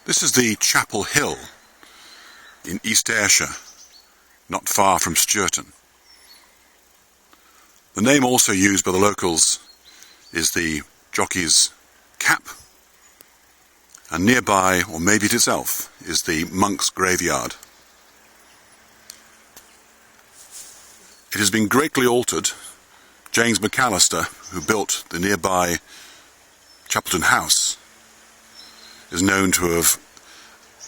This is the Chapel Hill in East Ayrshire, not far from Chapeltoun. The name also used by the locals is the Jockey's Cap, and nearby, or maybe it itself, is the monk's graveyard. It has been greatly altered. James McAllister, who built the nearby Chapeltoun House, is known to have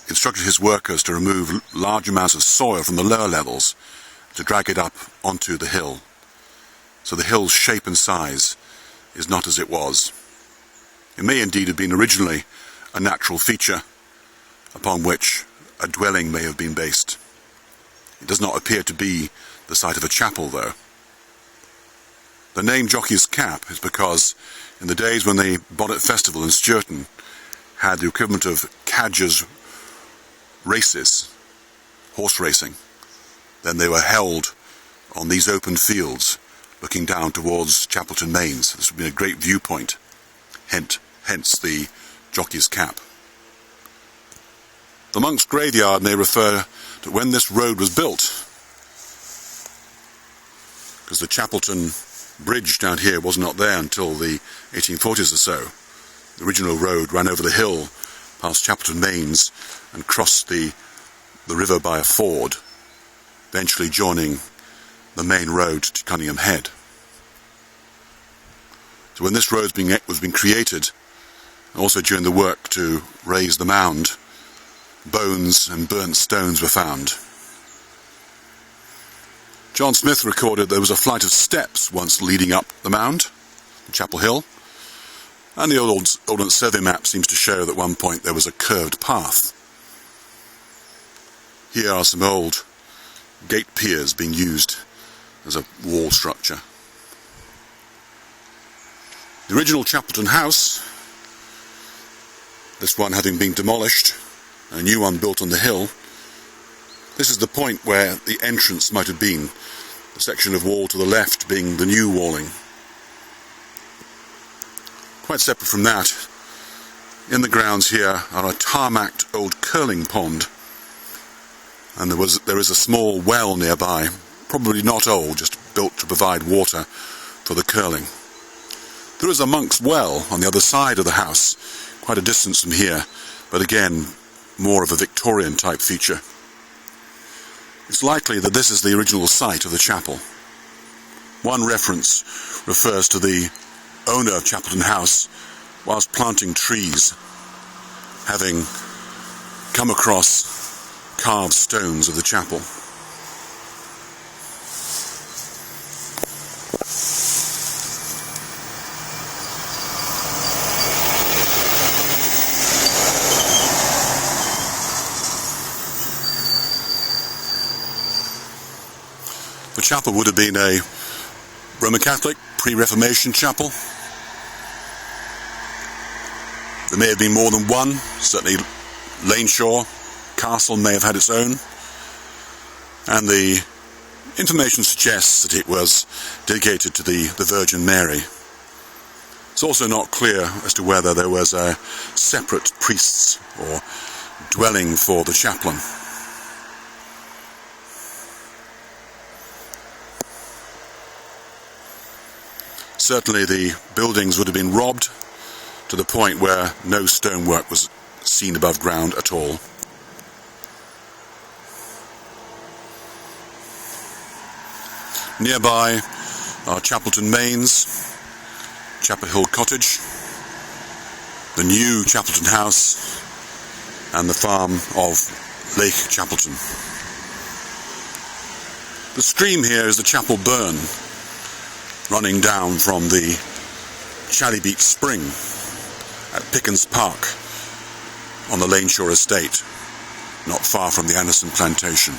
instructed his workers to remove large amounts of soil from the lower levels to drag it up onto the hill. So the hill's shape and size is not as it was. It may indeed have been originally a natural feature upon which a dwelling may have been based. It does not appear to be the site of a chapel, though. The name Jockey's Cap is because in the days when the Bonnet Festival in Chapeltoun had the equivalent of cadgers races, horse racing, then they were held on these open fields looking down towards Chapeltoun Mains. This would be a great viewpoint, hence the Jockey's Cap. The monk's graveyard may refer to when this road was built, because the Chapeltoun Bridge down here was not there until the 1840s or so. The original road ran over the hill past Chapeltoun Mains and crossed the river by a ford, eventually joining the main road to Cunningham Head. So when this road was being created, and also during the work to raise the mound, bones and burnt stones were found. John Smith recorded there was a flight of steps once leading up the mound, Chapel Hill, and the old survey map seems to show that at one point there was a curved path. Here are some old gate piers being used as a wall structure. The original Chapeltoun House, this one having been demolished, and a new one built on the hill, this is the point where the entrance might have been, the section of wall to the left being the new walling. Quite separate from that, in the grounds here are a tarmacked old curling pond, and there is a small well nearby, probably not old, just built to provide water for the curling. There is a monk's well on the other side of the house, quite a distance from here, but again, more of a Victorian type feature. It's likely that this is the original site of the chapel. One reference refers to the owner of Chapeltoun House, whilst planting trees, having come across carved stones of the chapel. The chapel would have been a Roman Catholic pre-Reformation chapel. There may have been more than one. Certainly Ayrshire Castle may have had its own, and the information suggests that it was dedicated to the Virgin Mary. It's also not clear as to whether there was a separate priests or dwelling for the chaplain. Certainly the buildings would have been robbed to the point where no stonework was seen above ground at all. Nearby are Chapeltoun Mains, Chapel Hill Cottage, the new Chapeltoun House, and the farm of Lake Chapeltoun. The stream here is the Chapel Burn, running down from the Challybeat Spring at Pickens Park on the Ayrshire estate, not far from the Anderson plantation.